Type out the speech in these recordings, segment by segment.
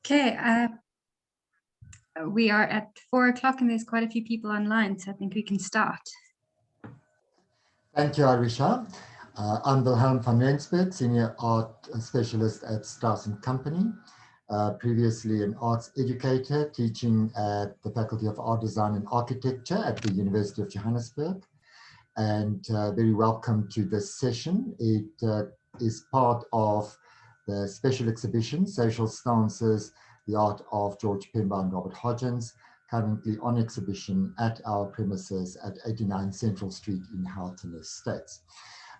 Okay, we are at 4 o'clock and there's quite a few people online, so I think we can start. Thank you, Arisha. I'm Wilhelm van Rensburg, Senior Art Specialist at Strauss & Company. Previously an arts educator teaching at the Faculty of Art Design and Architecture at the University of Johannesburg. And very welcome to this session. It is part of the special exhibition, Social Stances, the Art of George Pemba and Robert Hodgins, currently on exhibition at our premises at 89 Central Street in Houghton Estates.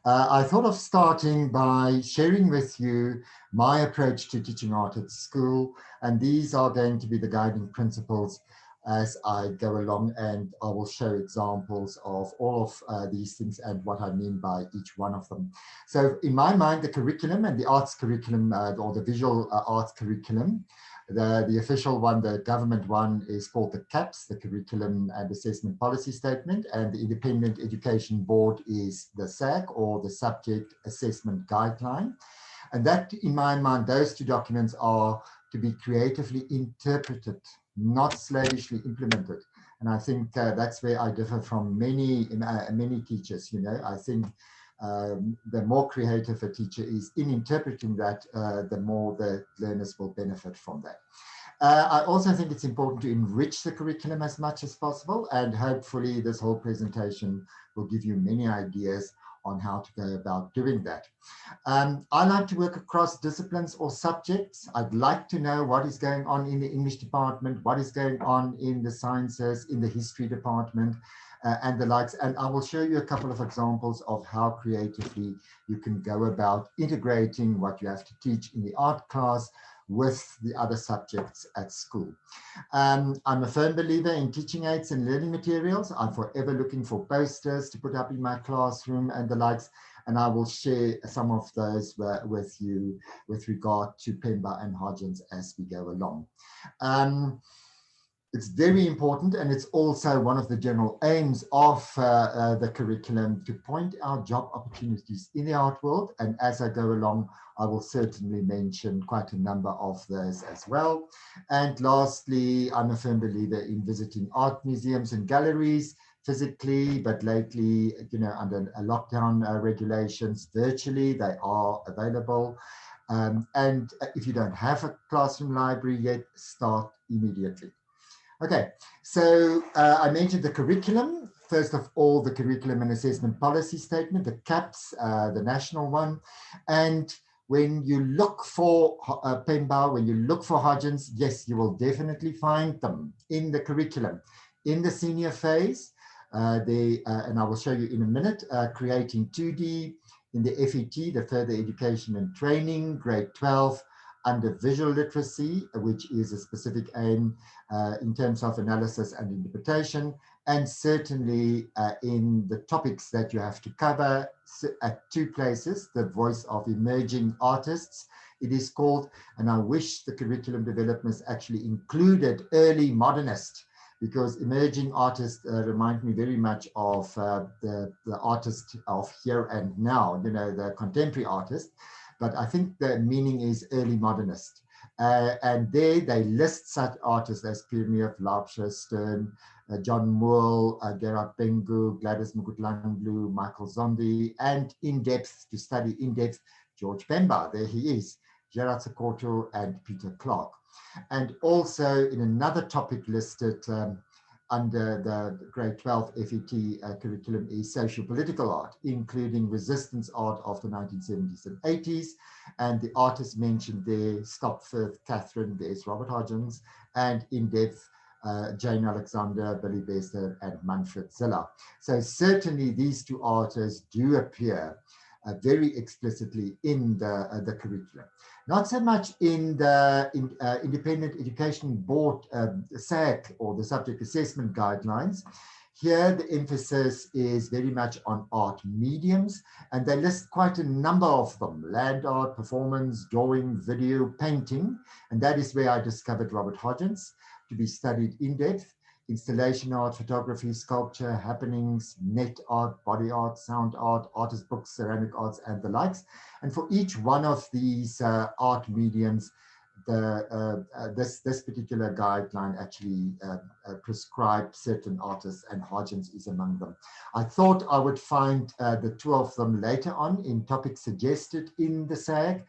I thought of starting by sharing with you my approach to teaching art at school, and these are going to be the guiding principles as I go along, and I will show examples of all of these things and what I mean by each one of them. So in my mind, the curriculum and the arts curriculum or the visual arts curriculum, the official one, the government one, is called the CAPS, the Curriculum and Assessment Policy Statement, and the Independent Education Board is the SAG, or the Subject Assessment Guideline. And that, in my mind, those two documents are to be creatively interpreted, not slavishly implemented. And I think that's where I differ from many teachers. You know, I think the more creative a teacher is in interpreting that, the more the learners will benefit from that. I also think it's important to enrich the curriculum as much as possible, and hopefully this whole presentation will give you many ideas on how to go about doing that. I like to work across disciplines or subjects. I'd like to know what is going on in the English department, what is going on in the sciences, in the history department, and the likes. And I will show you a couple of examples of how creatively you can go about integrating what you have to teach in the art class with the other subjects at school. I'm a firm believer in teaching aids and learning materials. I'm forever looking for posters to put up in my classroom and the likes, and I will share some of those with you with regard to Pemba and Hodgins as we go along. It's very important, and it's also one of the general aims of the curriculum to point out job opportunities in the art world. And as I go along, I will certainly mention quite a number of those as well. And lastly, I'm a firm believer in visiting art museums and galleries physically, but lately, you know, under lockdown regulations, virtually, they are available. And if you don't have a classroom library yet, start immediately. Okay, so I mentioned the curriculum. First of all, the Curriculum and Assessment Policy Statement, the CAPS, the national one. And when you look for Pemba, when you look for Hodgins, yes, you will definitely find them in the curriculum. In the senior phase, and I will show you in a minute, creating 2D, in the FET, the Further Education and Training, grade 12, under visual literacy, which is a specific aim in terms of analysis and interpretation, and certainly in the topics that you have to cover at 2 places, the Voice of Emerging Artists, it is called, and I wish the curriculum developments actually included early modernist, because emerging artists remind me very much of the artist of here and now, you know, the contemporary artist. But I think the meaning is early modernist. And there they list such artists as Pierre Laubscher, Stern, John Moore, Gerard Bengu, Gladys Mukutlanglou, Michael Zondi, and in-depth, to study in-depth, George Pemba, there he is, Gerard Sekoto and Peter Clark. And also in another topic listed under the grade 12 FET curriculum is socio-political art, including resistance art of the 1970s and 80s. And the artists mentioned there, Stopford, Catherine, there's Robert Hodgins, and in-depth, Jane Alexander, Billy Bester, and Manfred Ziller. So certainly these 2 authors do appear very explicitly in the curriculum. Not so much in the Independent Education Board, SAG, or the Subject Assessment Guidelines. Here, the emphasis is very much on art mediums, and they list quite a number of them: land art, performance, drawing, video, painting, and that is where I discovered Robert Hodgins to be studied in depth. Installation art, photography, sculpture, happenings, net art, body art, sound art, artist books, ceramic arts, and the likes. And for each one of these art mediums, this particular guideline actually prescribed certain artists, and Hodgins is among them. I thought I would find the two of them later on in topics suggested in the SAG,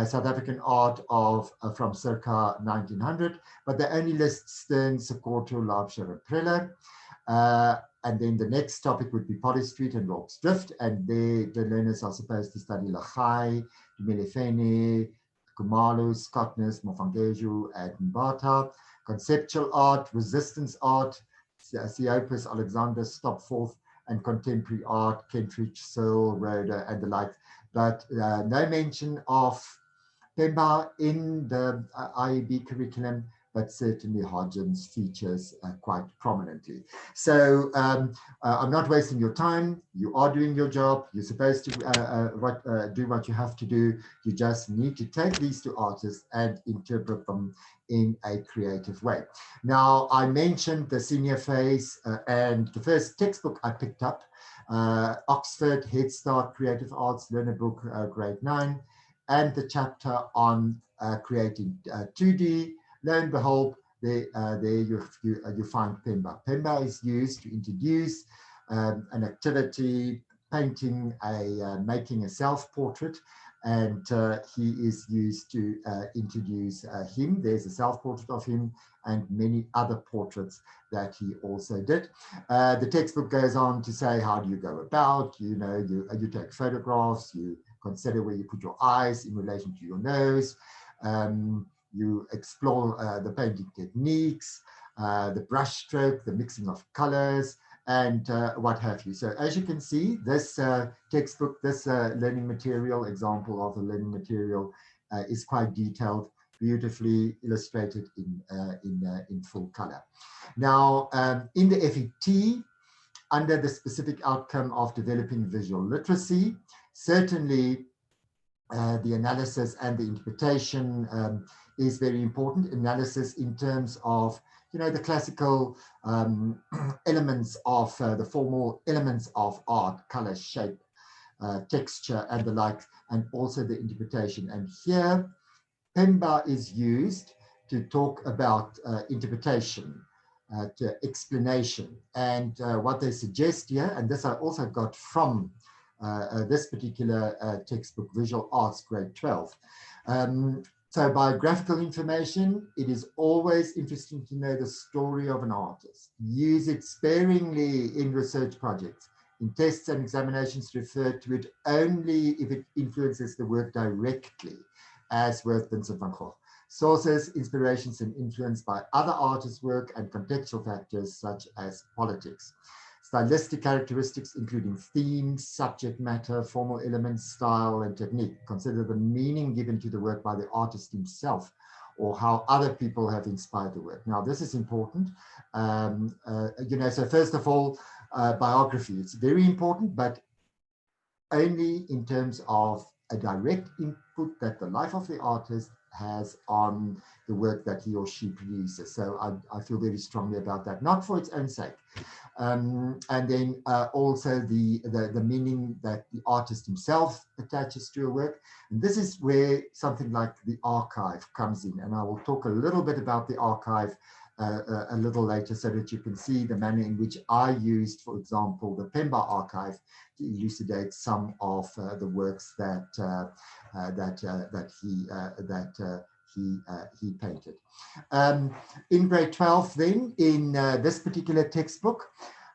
South African art of from circa 1900, but they only list Stern, Sekorto, Laubscher, and Preller. And then the next topic would be Polly Street and Rorke's Drift, and there the learners are supposed to study Lachai, Melefene, Kumalo, Scottness, Mofangeju, and Mbata. Conceptual art, resistance art, Siopis, Alexander, Stopforth, and contemporary art, Kentridge, Searle, Roeder, and the like. But no mention of Pemba in the IEB curriculum, but certainly Hodgins features quite prominently. So I'm not wasting your time. You are doing your job. You're supposed to do what you have to do. You just need to take these two artists and interpret them in a creative way. Now, I mentioned the senior phase and the first textbook I picked up, Oxford Head Start Creative Arts Learner Book, grade 9, and the chapter on creating 2D. Lo and behold, there you find Pemba. Pemba is used to introduce an activity, painting making a self-portrait, and he is used to introduce him. There's a self-portrait of him and many other portraits that he also did. The textbook goes on to say, how do you go about? You know, you take photographs, you consider where you put your eyes in relation to your nose. You explore the painting techniques, the brush stroke, the mixing of colors, and what have you. So as you can see, this textbook, this learning material, example of the learning material, is quite detailed, beautifully illustrated in full color. Now, in the FET, under the specific outcome of developing visual literacy, certainly the analysis and the interpretation is very important. Analysis in terms of, you know, the classical elements of the formal elements of art, color, shape, texture, and the like, and also the interpretation. And here, Pemba is used to talk about interpretation, to explanation. And what they suggest here, and this I also got from this particular textbook, Visual Arts, grade 12. So biographical information, it is always interesting to know the story of an artist. Use it sparingly in research projects. In tests and examinations, refer to it only if it influences the work directly, as with Vincent van Gogh. Sources, inspirations, and influence by other artists' work and contextual factors such as politics. Stylistic characteristics, including themes, subject matter, formal elements, style, and technique. Consider the meaning given to the work by the artist himself, or how other people have inspired the work. Now, this is important. You know, so first of all, biography. It's very important, but only in terms of a direct input that the life of the artist has on the work that he or she produces. So I feel very strongly about that, not for its own sake. And then also the meaning that the artist himself attaches to a work. And this is where something like the archive comes in. And I will talk a little bit about the archive a little later, so that you can see the manner in which I used, for example, the Pemba Archive to elucidate some of the works that he painted. In grade 12 then, in this particular textbook,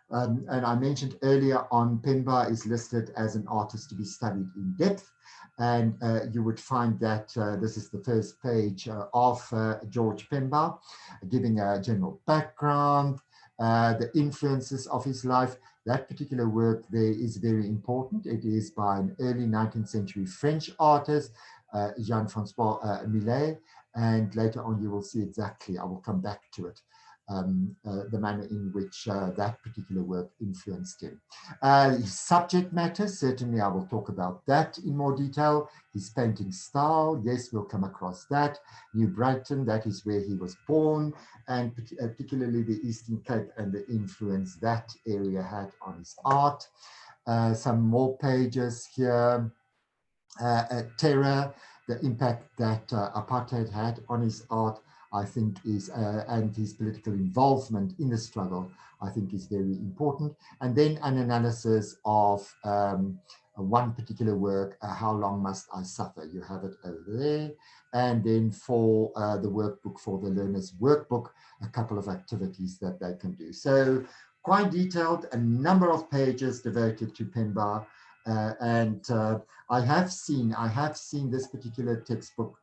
and I mentioned earlier on, Pemba is listed as an artist to be studied in depth. And you would find that this is the first page of George Pemba, giving a general background, the influences of his life. That particular work there is very important. It is by an early 19th century French artist, Jean-Francois Millet, and later on you will see exactly, I will come back to it, the manner in which that particular work influenced him. His subject matter, certainly I will talk about that in more detail. His painting style, yes, we'll come across that. New Brighton, that is where he was born, and particularly the Eastern Cape and the influence that area had on his art. Some more pages here. Terror, the impact that apartheid had on his art, I think is, and his political involvement in the struggle, I think is very important. And then an analysis of one particular work, How Long Must I Suffer? You have it over there. And then for the workbook, for the learner's workbook, a couple of activities that they can do. So quite detailed, a number of pages devoted to Pemba. I have seen this particular textbook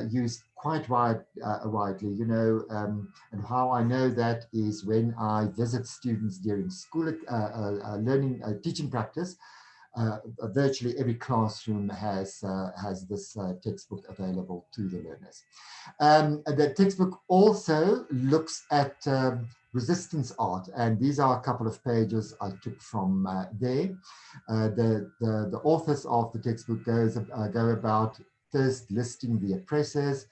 used quite widely, you know, and how I know that is when I visit students during school learning, teaching practice. Virtually every classroom has this textbook available to the learners. The textbook also looks at resistance art, and these are a couple of pages I took from there. The authors of the textbook go about first listing the oppressors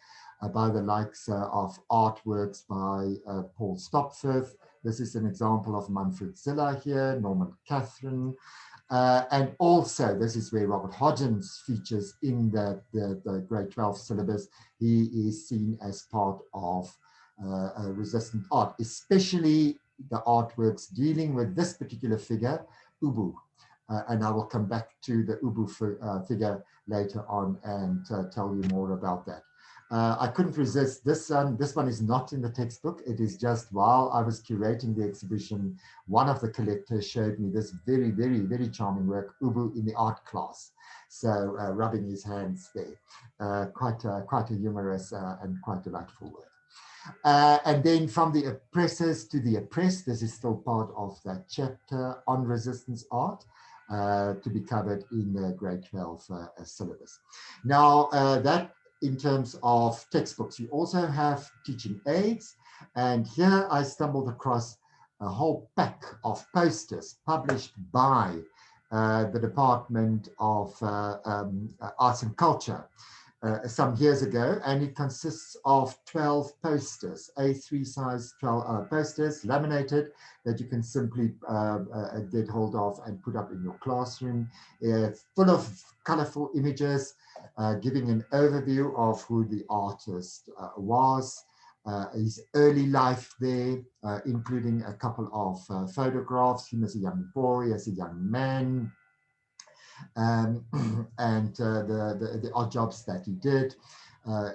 by the likes of artworks by Paul Stopforth. This is an example of Manfred Ziller here, Norman Catherine. And also, this is where Robert Hodgins features in the grade 12 syllabus. He is seen as part of resistant art, especially the artworks dealing with this particular figure, Ubu. And I will come back to the Ubu figure later on and tell you more about that. I couldn't resist this one. This one is not in the textbook. It is just while I was curating the exhibition, one of the collectors showed me this very, very, very charming work, Ubu in the art class. So rubbing his hands there. Quite a humorous and quite delightful work. And then from the oppressors to the oppressed, this is still part of that chapter on resistance art. To be covered in the grade 12 syllabus. Now, that in terms of textbooks, you also have teaching aids. And here I stumbled across a whole pack of posters published by the Department of Arts and Culture some years ago, and it consists of 12 posters, A3 size 12 posters, laminated, that you can simply get hold of and put up in your classroom, full of colorful images, giving an overview of who the artist was, his early life there, including a couple of photographs, him as a young boy, as a young man, and the odd jobs that he did.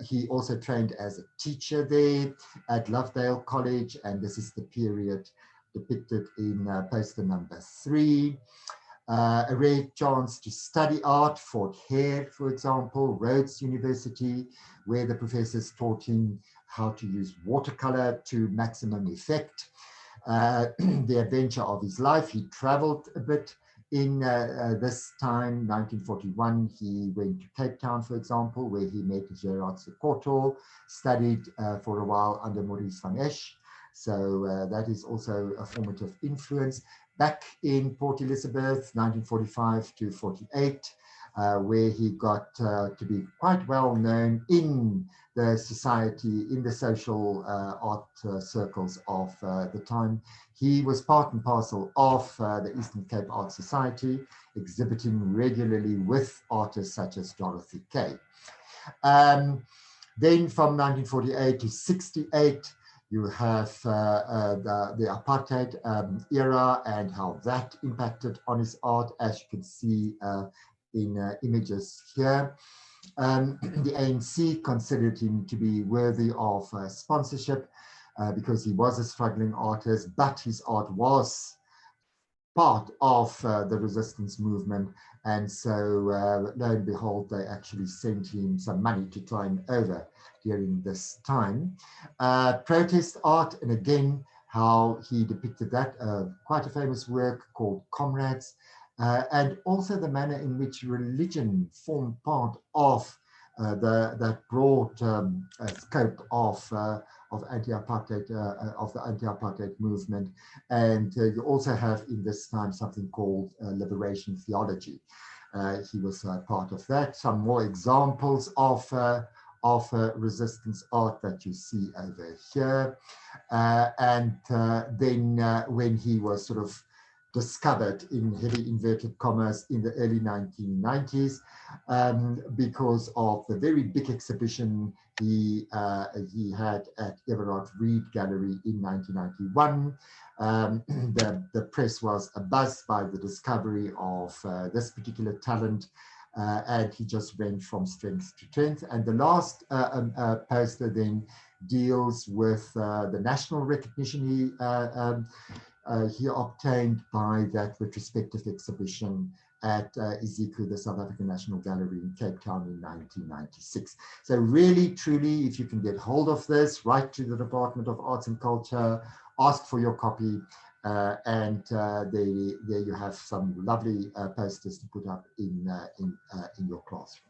He also trained as a teacher there at Lovedale College, and this is the period depicted in poster number 3. A rare chance to study art, Fort Hare, for example, Rhodes University, where the professors taught him how to use watercolor to maximum effect. The adventure of his life, he traveled a bit. In this time, 1941, he went to Cape Town, for example, where he met Gerard Sekoto, studied for a while under Maurice van Esch. So that is also a formative influence. Back in Port Elizabeth, 1945 to 48, where he got to be quite well known in the society, in the social art circles of the time. He was part and parcel of the Eastern Cape Art Society, exhibiting regularly with artists such as Dorothy Kay. Then from 1948 to 68, you have the apartheid era and how that impacted on his art, as you can see in images here. The ANC considered him to be worthy of sponsorship because he was a struggling artist, but his art was part of the resistance movement. And so lo and behold, they actually sent him some money to try him over during this time. Protest art, and again, how he depicted that, quite a famous work called Comrades, and also the manner in which religion formed part of that broad scope of anti-apartheid, of the anti-apartheid movement. And you also have in this time something called liberation theology. He was part of that. Some more examples of resistance art that you see over here. And then when he was sort of discovered in heavy inverted commas in the early 1990s because of the very big exhibition he had at Everard Reed Gallery in 1991. The press was abuzz by the discovery of this particular talent, and he just went from strength to strength. And the last poster then deals with the national recognition he obtained by that retrospective exhibition at Ezekiel, the South African National Gallery in Cape Town in 1996. So really, truly, if you can get hold of this, write to the Department of Arts and Culture, ask for your copy, and there you have some lovely posters to put up in your classroom.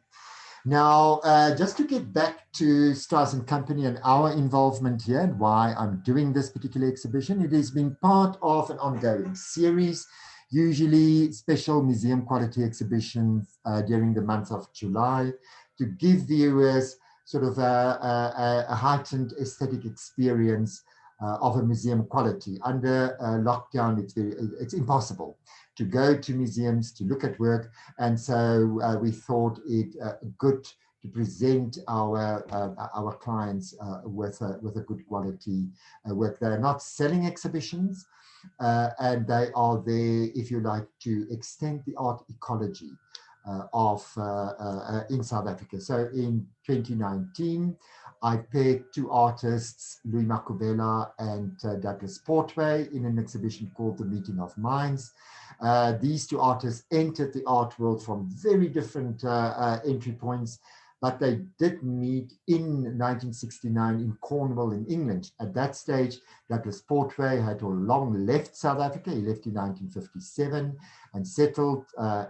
Now, just to get back to Strauss and Company and our involvement here and why I'm doing this particular exhibition, it has been part of an ongoing series, usually special museum quality exhibitions during the month of July, to give viewers sort of a heightened aesthetic experience of a museum quality. Under lockdown, it's impossible to go to museums to look at work, and so we thought it good to present our clients with a good quality work. They are not selling exhibitions, and they are there, if you like, to extend the art ecology in South Africa. So in 2019, I paired two artists, Louis Makubela and Douglas Portway, in an exhibition called The Meeting of Minds. These two artists entered the art world from very different entry points, but they did meet in 1969 in Cornwall in England. At that stage, Douglas Portway had long left South Africa. He left in 1957 and settled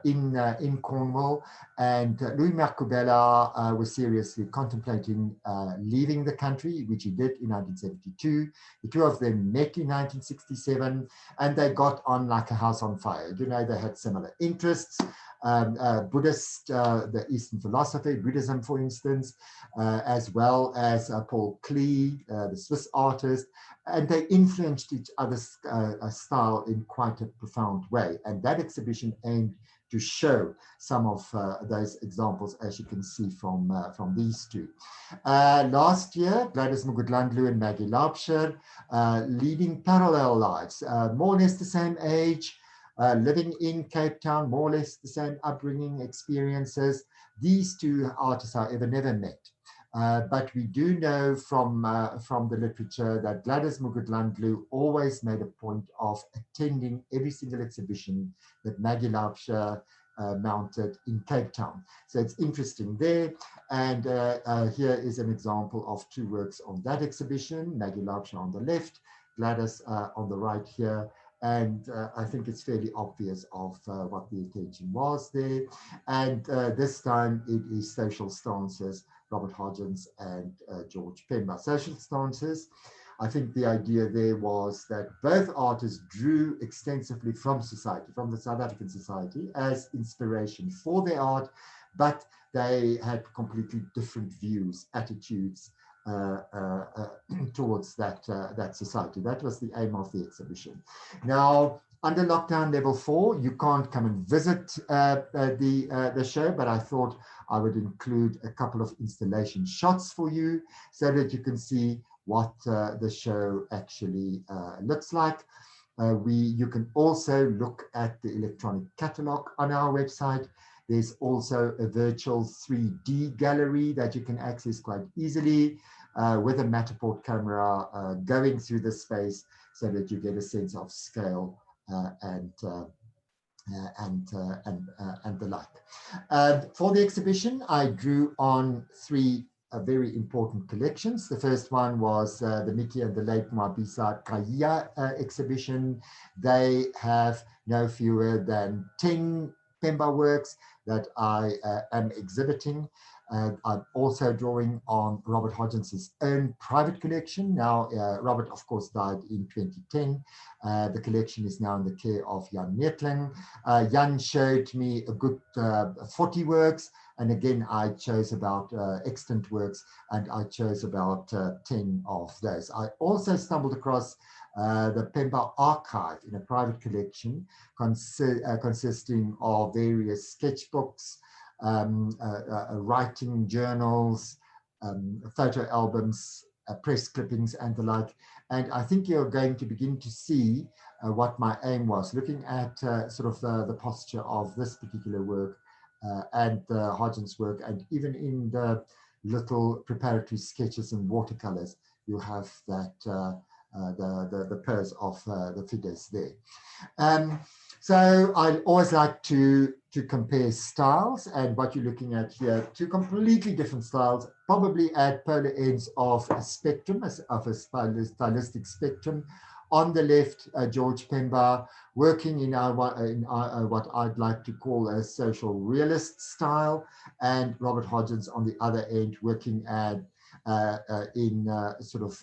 in Cornwall. And Louis Makubela was seriously contemplating leaving the country, which he did in 1972. The two of them met in 1967, and they got on like a house on fire. You know, they had similar interests. Buddhist, the Eastern philosophy, Buddhism, for instance, as well as Paul Klee, the Swiss artist, and they influenced each other's style in quite a profound way. And that exhibition aimed to show some of those examples, as you can see from these two. Last year, Gladys Mugudlandlu and Maggie Laubscher, leading parallel lives, more or less the same age, living in Cape Town, more or less the same upbringing, experiences. These two artists, however, never met. But we do know from the literature that Gladys Mugudlandlu always made a point of attending every single exhibition that Maggie Laubscher mounted in Cape Town. So it's interesting there. And here is an example of two works on that exhibition, Maggie Laubscher on the left, Gladys on the right here. And I think it's fairly obvious of what the intention was there. And this time it is social stances, Robert Hodgins and George Pemba. Social stances, I think the idea there was that both artists drew extensively from society, from the South African society, as inspiration for their art, but they had completely different views, attitudes, towards that society. That was the aim of the exhibition. Now, under lockdown level 4, you can't come and visit the show, but I thought I would include a couple of installation shots for you so that you can see what the show actually looks like. You can also look at the electronic catalog on our website. There's also a virtual 3D gallery that you can access quite easily with a Matterport camera going through the space so that you get a sense of scale and the like. For the exhibition, I drew on three very important collections. The first one was the Mickey and the late Mwabisa Kaya exhibition. They have no fewer than 10 Pemba works that I am exhibiting. I'm also drawing on Robert Hodgins' own private collection. Now, Robert, of course, died in 2010. The collection is now in the care of Jan Neertling. Jan showed me a good 40 works. And again, I chose about extant works, and I chose about 10 of those. I also stumbled across the Pemba Archive in a private collection consisting of various sketchbooks, writing journals, photo albums, press clippings and the like. And I think you're going to begin to see what my aim was, looking at sort of the posture of this particular work and Hodgins' work, and even in the little preparatory sketches and watercolors, you have that the pose of the figures there. So I always like to compare styles, and what you're looking at here, two completely different styles, probably at polar ends of a spectrum, of a stylistic spectrum. On the left, George Pemba working in what I'd like to call a social realist style, and Robert Hodgins on the other end working at in sort of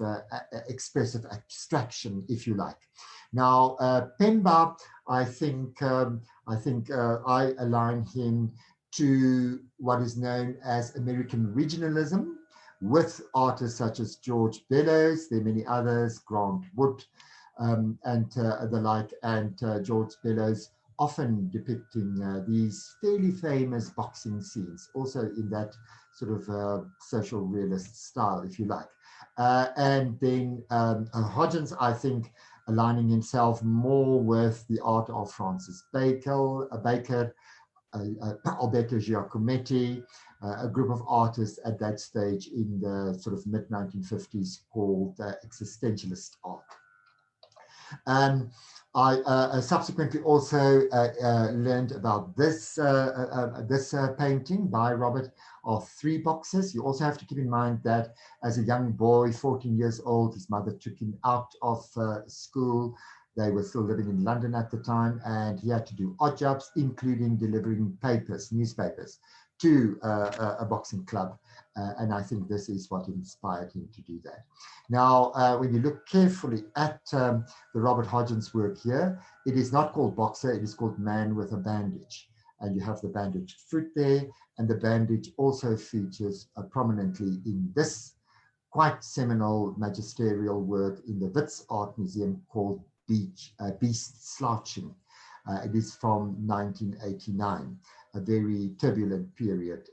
expressive abstraction, if you like. Now, Pemba, I think I align him to what is known as American regionalism, with artists such as George Bellows. There are many others, Grant Wood, and the like, and George Bellows often depicting these fairly famous boxing scenes, also in that sort of social realist style, if you like. And then Hodgins, I think, aligning himself more with the art of Francis Bacon, Alberto Giacometti, a group of artists at that stage in the sort of mid-1950s called existentialist art. I subsequently also learned about this painting by Robert of 3 boxes. You also have to keep in mind that as a young boy, 14 years old, his mother took him out of school. They were still living in London at the time, and he had to do odd jobs, including delivering newspapers, to a boxing club. And I think this is what inspired him to do that. Now, when you look carefully at the Robert Hodgins work here, it is not called Boxer, it is called Man with a Bandage. And you have the bandaged foot there, and the bandage also features prominently in this quite seminal magisterial work in the Wits Art Museum called Beast Slouching. It is from 1989. A very turbulent period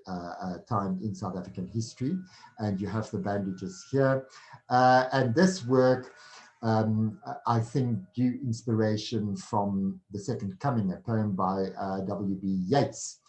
time in South African history, and you have the bandages here. And this work, I think, drew inspiration from The Second Coming, a poem by W.B. Yeats.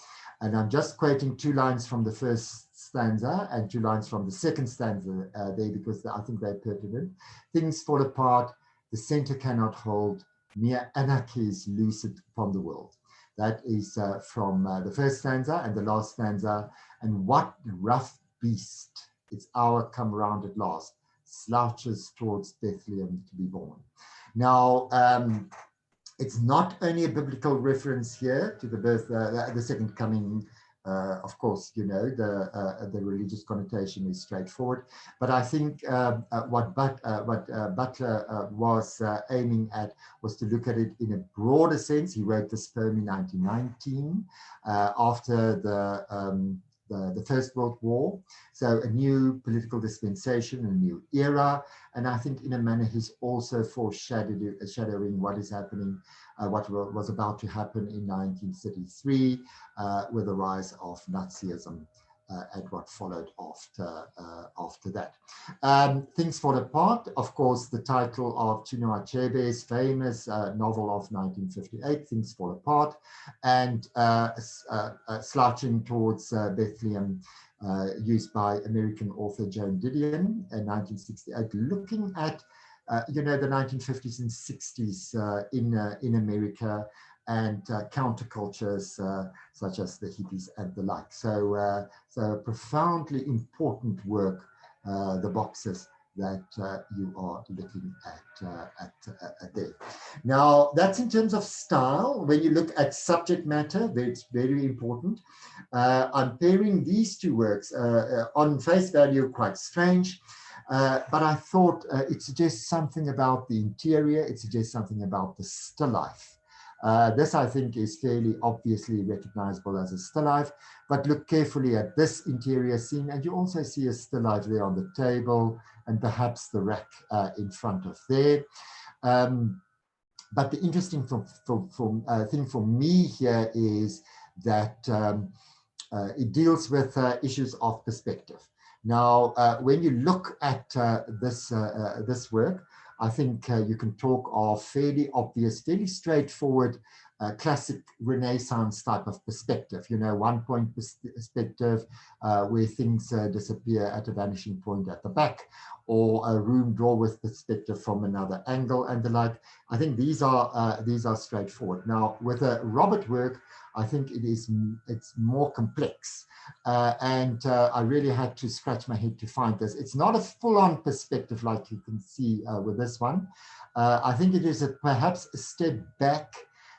And I'm just quoting 2 lines from the first stanza and 2 lines from the second stanza there, because I think they're pertinent. Things fall apart, the center cannot hold, mere anarchy is lucid upon the world. That is from the first stanza, and the last stanza. And what rough beast, its hour come round at last, slouches towards Bethlehem to be born. Now, it's not only a biblical reference here to the birth, the second coming. Of course, you know, the religious connotation is straightforward, but I think what Butler was aiming at was to look at it in a broader sense. He wrote this poem in 1919 after the First World War, so a new political dispensation, a new era, and I think in a manner he's also foreshadowing what is happening, what was about to happen in 1933 with the rise of Nazism and what followed after that. Things Fall Apart, of course, the title of Chinua Achebe's famous novel of 1958, Things Fall Apart, and Slouching Towards Bethlehem, used by American author Joan Didion in 1968, looking at you know, the 1950s and 60s in America, and countercultures such as the hippies and the like. So, so profoundly important work, the boxes that you are looking at there. Now, that's in terms of style. When you look at subject matter, that's very important. I'm pairing these two works on face value, quite strange. But I thought it suggests something about the interior. It suggests something about the still life. This, I think, is fairly obviously recognizable as a still life, but look carefully at this interior scene, and you also see a still life there on the table, and perhaps the rack in front of there. But the interesting thing for me here is that it deals with issues of perspective. Now, when you look at this work, I think you can talk of fairly obvious, fairly straightforward, classic Renaissance type of perspective, you know, one-point perspective where things disappear at a vanishing point at the back, or a room draw with perspective from another angle and the like. I think these are straightforward. Now, with a Robert work, I think it's more complex. I really had to scratch my head to find this. It's not a full-on perspective like you can see with this one. I think it is perhaps a step back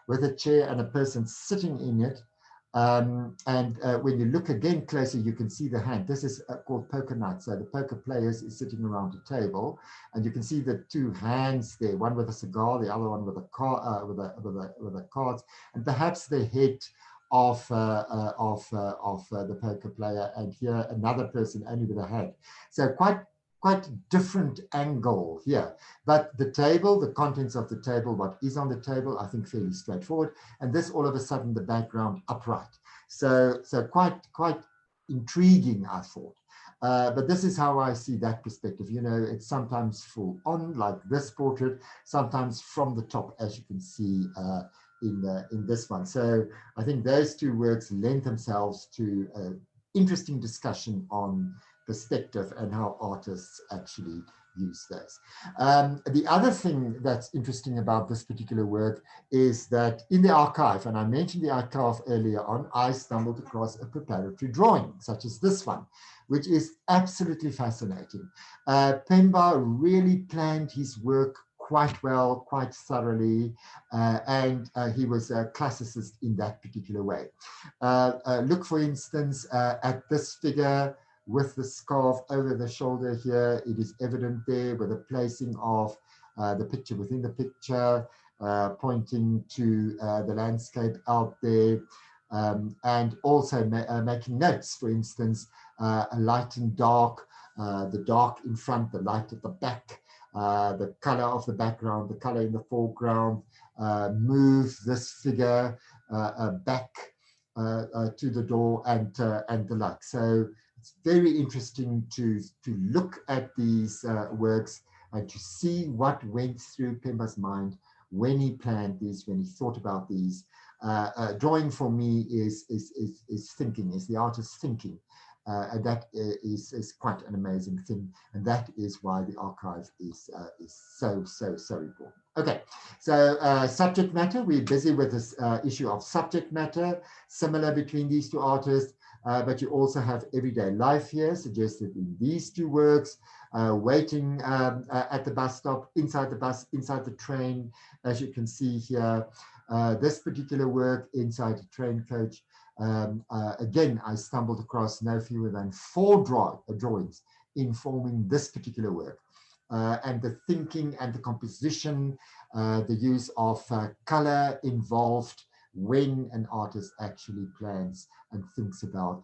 with a chair and a person sitting in it. When you look again closer, you can see the hand. This is called poker night. So the poker players is sitting around a table, and you can see the two hands there, one with a cigar, the other one with a card, with a cards, and perhaps the head of the poker player, and here another person only with a hat. So quite different angle here. But the table, the contents of the table, what is on the table, I think fairly straightforward. And this all of a sudden the background upright. So quite intriguing, I thought. But this is how I see that perspective. You know, it's sometimes full on, like this portrait, sometimes from the top, as you can see in this one. So I think those two works lend themselves to an interesting discussion on perspective and how artists actually use those. The other thing that's interesting about this particular work is that in the archive, and I mentioned the archive earlier on, I stumbled across a preparatory drawing, such as this one, which is absolutely fascinating. Pemba really planned his work quite well, quite thoroughly, and he was a classicist in that particular way. Look, for instance, at this figure with the scarf over the shoulder here. It is evident there with the placing of the picture within the picture, pointing to the landscape out there, and also making notes, for instance, light and dark, the dark in front, the light at the back, the color of the background, the color in the foreground, move this figure back to the door and the like. So it's very interesting to look at these works and to see what went through Pemba's mind when he planned these, when he thought about these. Drawing for me is thinking, is the artist thinking. And that is quite an amazing thing. And that is why the archive is so important. Okay, so subject matter, we're busy with this issue of subject matter, similar between these two artists, but you also have everyday life here, suggested in these two works, waiting at the bus stop, inside the bus, inside the train, as you can see here. This particular work, inside a train coach, again, I stumbled across no fewer than 4 drawings informing this particular work. And the thinking and the composition, the use of color involved when an artist actually plans and thinks about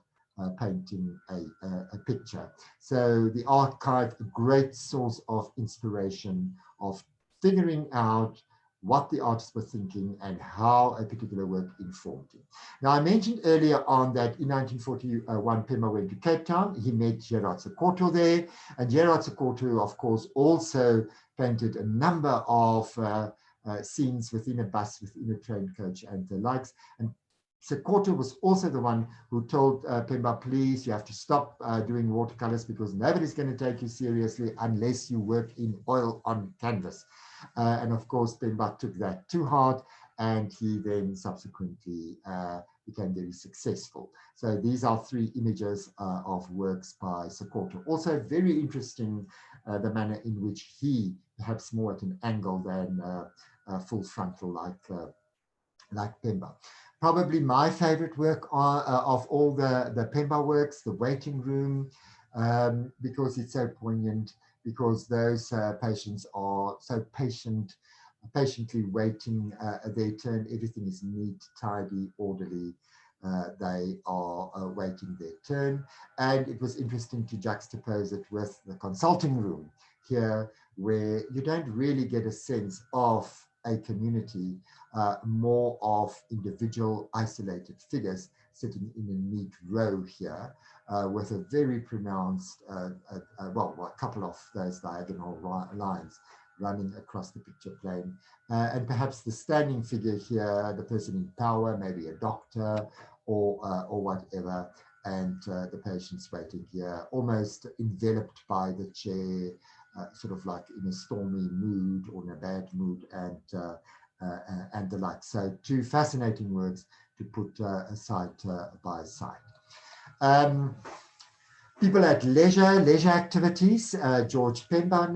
painting a picture. So the archive, a great source of inspiration, of figuring out what the artists were thinking and how a particular work informed him. Now, I mentioned earlier on that in 1941, Pemba went to Cape Town. He met Gerard Sekoto there, and Gerard Sekoto, of course, also painted a number of scenes within a bus, within a train coach and the likes. And Sekoto was also the one who told Pemba, please, you have to stop doing watercolors because nobody's going to take you seriously unless you work in oil on canvas. And of course, Pemba took that to heart, and he then subsequently became very successful. So these are 3 images of works by Sekoto. Also very interesting the manner in which he, perhaps more at an angle than full frontal like Pemba. Probably my favorite work of all the Pemba works, The Waiting Room, because it's so poignant, because those patients are so patiently waiting their turn. Everything is neat, tidy, orderly. They are waiting their turn. And it was interesting to juxtapose it with the consulting room here, where you don't really get a sense of a community, more of individual isolated figures sitting in a neat row here, with a very pronounced, well, a couple of those diagonal lines running across the picture plane. And perhaps the standing figure here, the person in power, maybe a doctor or whatever, and the patients waiting here, almost enveloped by the chair, sort of like in a stormy mood or in a bad mood, and the like. So two fascinating works to put side by side. People at leisure activities, George Pemba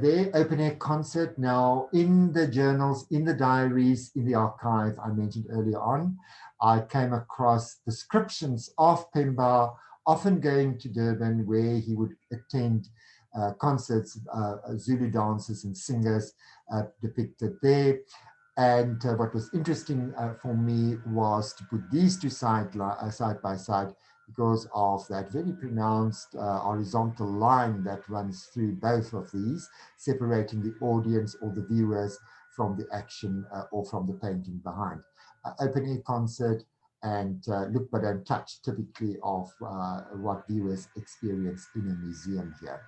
there, open air concert. Now in the journals, in the diaries, in the archive I mentioned earlier on, I came across descriptions of Pemba often going to Durban, where he would attend concerts, Zulu dancers and singers depicted there. And what was interesting for me was to put these two side by side, because of that very pronounced horizontal line that runs through both of these, separating the audience or the viewers from the action or from the painting behind. Open air concert and look but don't touch, typically of what viewers experience in a museum here.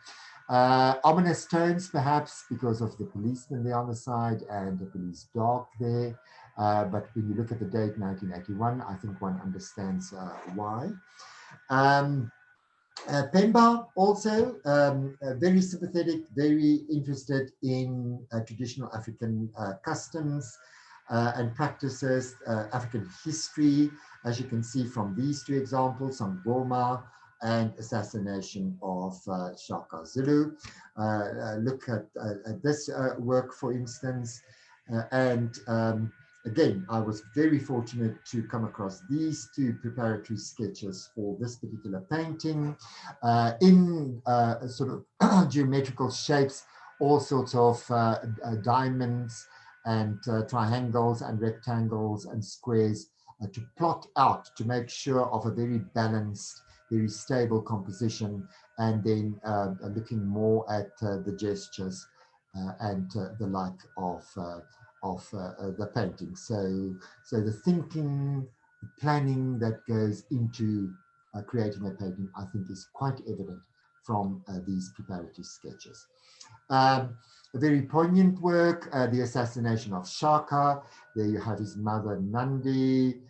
Ominous tones, perhaps, because of the policeman there on the side and the police dog there. But when you look at the date, 1981, I think one understands why. Pemba also very sympathetic, very interested in traditional African customs and practices, African history, as you can see from these two examples on Goma and Assassination of Shaka Zulu. Look at this work, for instance, and again, I was very fortunate to come across these two preparatory sketches for this particular painting in sort of geometrical shapes, all sorts of diamonds and triangles and rectangles and squares to plot out, to make sure of a very balanced, very stable composition, and then looking more at the gestures and the like of the painting. So the thinking, the planning that goes into creating a painting, I think, is quite evident from these preparatory sketches. A very poignant work, The Assassination of Shaka. There you have his mother Nandi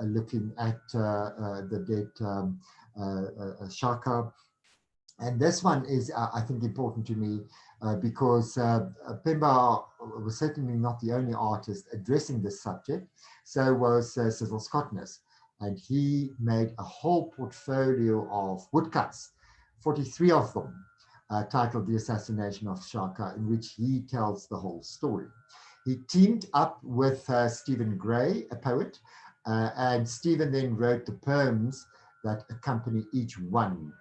looking at the dead Shaka. And this one is, I think, important to me because Pemba was certainly not the only artist addressing this subject. So was Cecil Scottness. And he made a whole portfolio of woodcuts, 43 of them, titled The Assassination of Shaka, in which he tells the whole story. He teamed up with Stephen Gray, a poet, and Stephen then wrote the poems that accompany each one.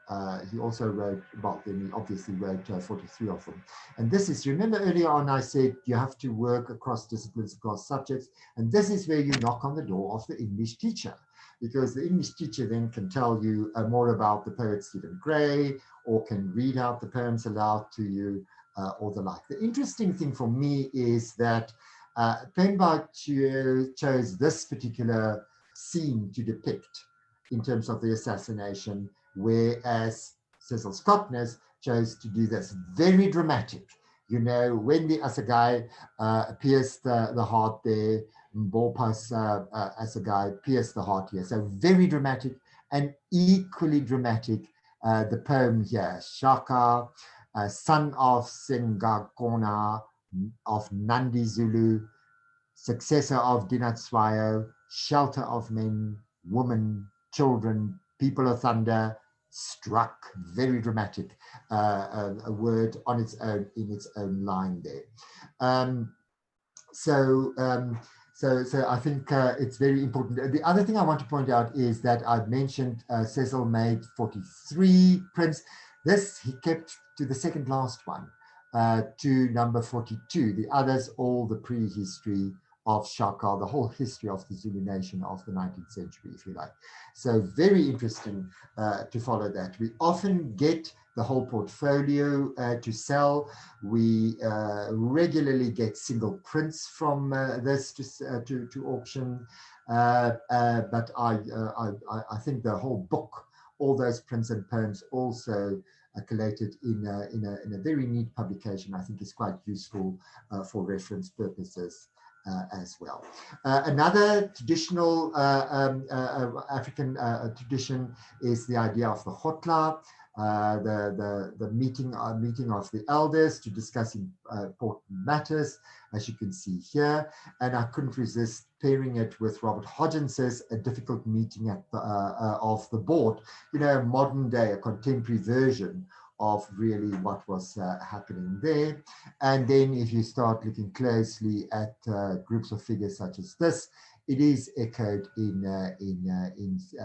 He also wrote, well, then he obviously wrote 43 of them. And this is, remember earlier on I said you have to work across disciplines, across subjects, and this is where you knock on the door of the English teacher, because the English teacher then can tell you more about the poet Stephen Gray, or can read out the poems aloud to you, or the like. The interesting thing for me is that Pemba chose this particular scene to depict in terms of the assassination, whereas Cecil Scottness chose to do this very dramatic. You know, when the Assegai pierced the heart there, Mbopa's Assegai pierced the heart here. So very dramatic, and equally dramatic the poem here, Shaka, son of Sengakona, of Nandi Zulu, successor of Dinatswayo, shelter of men, women, children, people of thunder, struck, very dramatic, a word on its own, in its own line there. So I think it's very important. The other thing I want to point out is that I've mentioned Cecil made 43 prints. This he kept to the second last one, to number 42. The others, all the prehistory of Shaka, the whole history of the Zulu nation of the 19th century, if you like. So very interesting to follow that. We often get the whole portfolio to sell. We regularly get single prints from this to auction, but I think the whole book, all those prints and poems also collated in a very neat publication, I think is quite useful for reference purposes as well. Another traditional African tradition is the idea of the hotla, the meeting of the elders to discuss important matters, as you can see here. And I couldn't resist pairing it with Robert Hodgins's A Difficult Meeting at the, of the Board, you know, modern day, a contemporary version of really what was happening there. And then if you start looking closely at groups of figures such as this, it is echoed in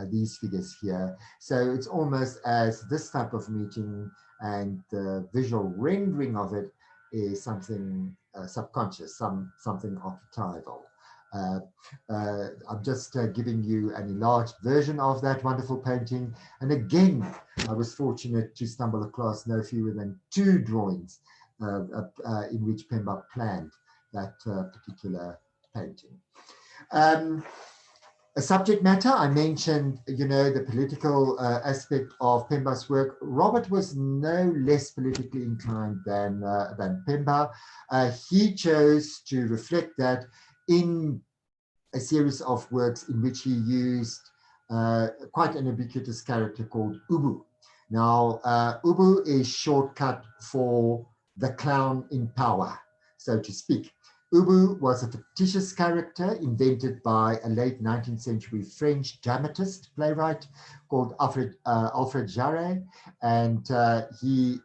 these figures here. So it's almost as this type of meeting and the visual rendering of it is something subconscious, something archetypal. I'm just giving you an enlarged version of that wonderful painting. And again, I was fortunate to stumble across no fewer than 2 drawings in which Pemba planned that particular painting. A subject matter, I mentioned, you know, the political aspect of Pemba's work. Robert was no less politically inclined than Pemba. He chose to reflect that in a series of works in which he used quite an ubiquitous character called Ubu. Now, Ubu is shortcut for the clown in power, so to speak. Ubu was a fictitious character invented by a late 19th century French dramatist, playwright called Alfred Jarre, and he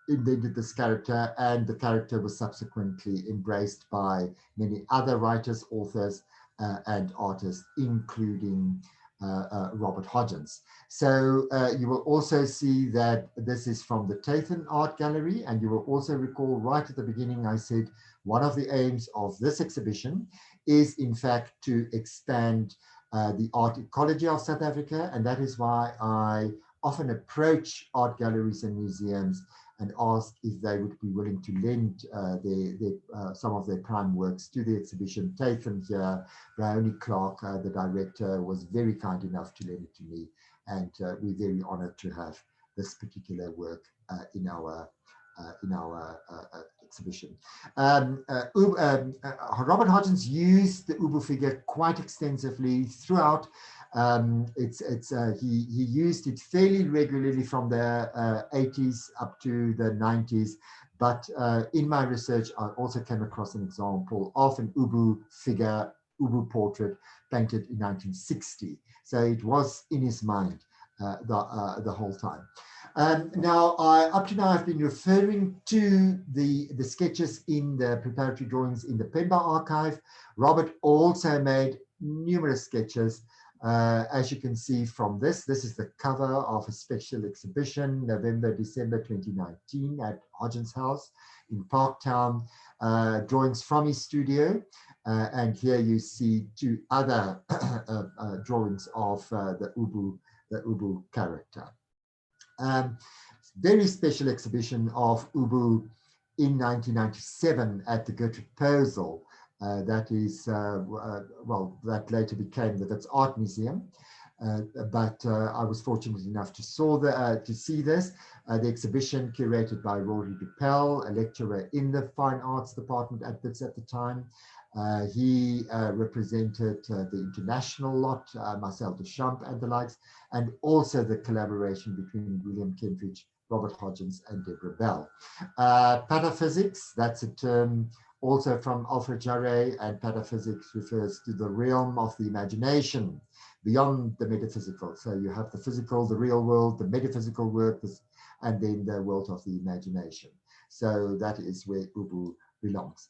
invented this character, and the character was subsequently embraced by many other writers, authors, and artists, including Robert Hodgins. So you will also see that this is from the Tathan Art Gallery, and you will also recall right at the beginning I said one of the aims of this exhibition is in fact to expand the art ecology of South Africa, and that is why I often approach art galleries and museums and ask if they would be willing to lend some of their prime works to the exhibition. Tathan here, Brownie Clark, the director, was very kind enough to lend it to me, and we're very honored to have this particular work in our exhibition. Robert Hodgins used the Ubu figure quite extensively throughout. He used it fairly regularly from the 80s up to the 90s, but in my research I also came across an example of an Ubu figure, Ubu portrait painted in 1960. So it was in his mind the whole time. Now, up to now, I've been referring to the sketches in the preparatory drawings in the Pemba Archive. Robert also made numerous sketches. As you can see from this is the cover of a special exhibition, November, December 2019 at Hodgins House in Parktown, drawings from his studio. And here you see 2 other drawings of the Ubu character. Very special exhibition of Ubu in 1997 at the Gertrude Posel. That is, well, that later became the Wits Art Museum. But I was fortunate enough to see this. The exhibition curated by Rory Dupel, a lecturer in the Fine Arts Department at Wits at the time. He represented the international lot, Marcel Duchamp and the likes, and also the collaboration between William Kentridge, Robert Hodgins, and Deborah Bell. Pataphysics, that's a term also from Alfred Jarre, and pataphysics refers to the realm of the imagination, beyond the metaphysical. So you have the physical, the real world, the metaphysical world, and then the world of the imagination. So that is where Ubu belongs.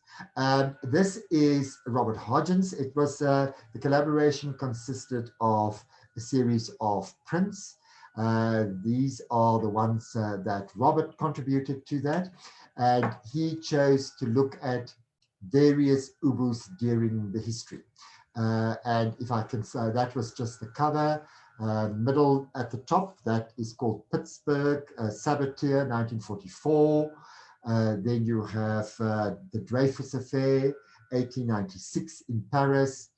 This is Robert Hodgins. It was the collaboration consisted of a series of prints. These are the ones that Robert contributed to that, and he chose to look at various Ubus during the history. And if I can say, that was just the cover. Middle at the top, that is called Pittsburgh Sabatier, 1944. Then you have the Dreyfus Affair, 1896 in Paris.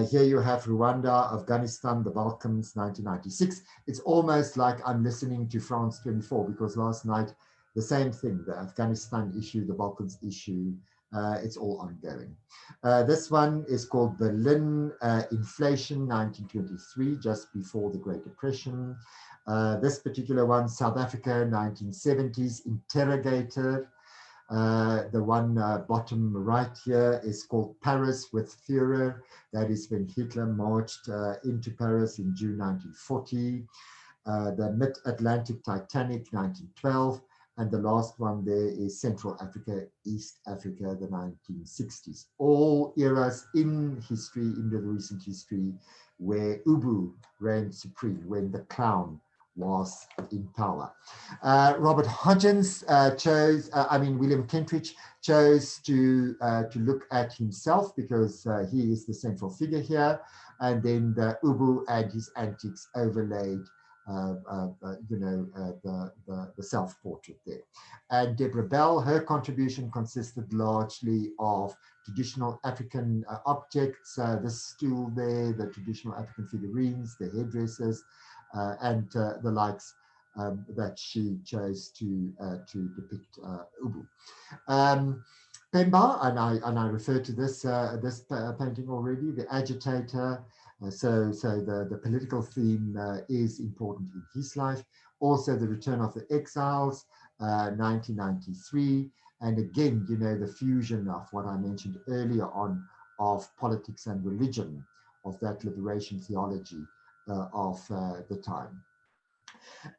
Here you have Rwanda, Afghanistan, the Balkans, 1996. It's almost like I'm listening to France 24, because last night, the same thing, the Afghanistan issue, the Balkans issue, it's all ongoing. This one is called Berlin Inflation, 1923, just before the Great Depression. This particular one, South Africa, 1970s, Interrogator. The one bottom right here is called Paris with Führer. That is when Hitler marched into Paris in June 1940. The Mid-Atlantic Titanic, 1912. And the last one there is Central Africa, East Africa, the 1960s. All eras in history, in the recent history, where Ubu reigned supreme, when the clown was in power. Robert Hodgins William Kentridge chose to look at himself, because he is the central figure here, and then the Ubu and his antics overlaid the self-portrait there. And Deborah Bell, her contribution consisted largely of traditional African objects, the stool there, the traditional African figurines, the headdresses, and the likes that she chose to depict Ubu. Pemba, and I referred to this painting already, the agitator. So the political theme is important in his life. Also, the Return of the Exiles, 1993. And again, the fusion of what I mentioned earlier on of politics and religion, of that liberation theology of the time.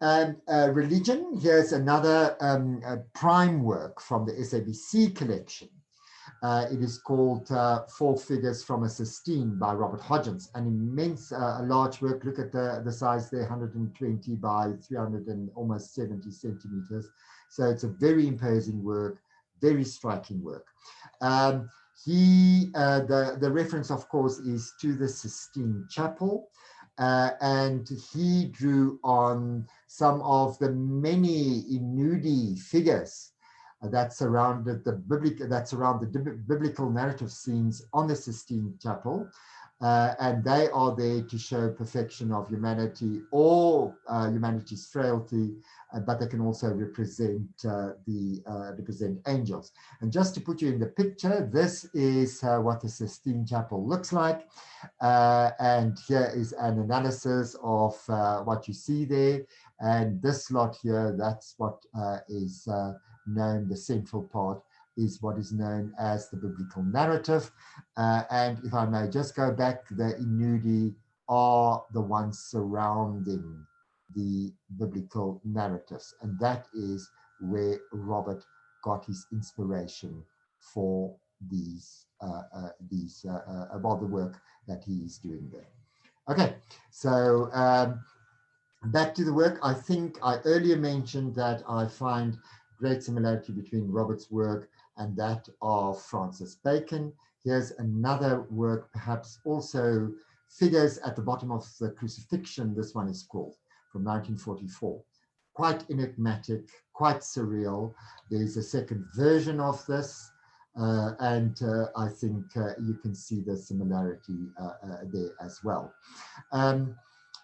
And religion, here's another prime work from the SABC collection. It is called Four Figures from a Sistine by Robert Hodgins, an immense, large work. Look at the size there, 120 by 300 and almost 70 centimeters. So it's a very imposing work, very striking work. The reference, of course, is to the Sistine Chapel. And he drew on some of the many Inudi figures that surround the biblical narrative scenes on the Sistine Chapel, and they are there to show perfection of humanity or humanity's frailty, but they can also represent angels. And just to put you in the picture, this is what the Sistine Chapel looks like, and here is an analysis of what you see there. And this lot here, that's what is known, the central part is what is known as the biblical narrative. And if I may just go back, the Inudi are the ones surrounding the biblical narratives. And that is where Robert got his inspiration for about the work that he is doing there. Okay, so back to the work. I think I earlier mentioned that I find great similarity between Robert's work and that of Francis Bacon. Here's another work, perhaps also figures at the bottom of the crucifixion. This one is called, from 1944. Quite enigmatic, quite surreal. There's a second version of this, and I think you can see the similarity there as well.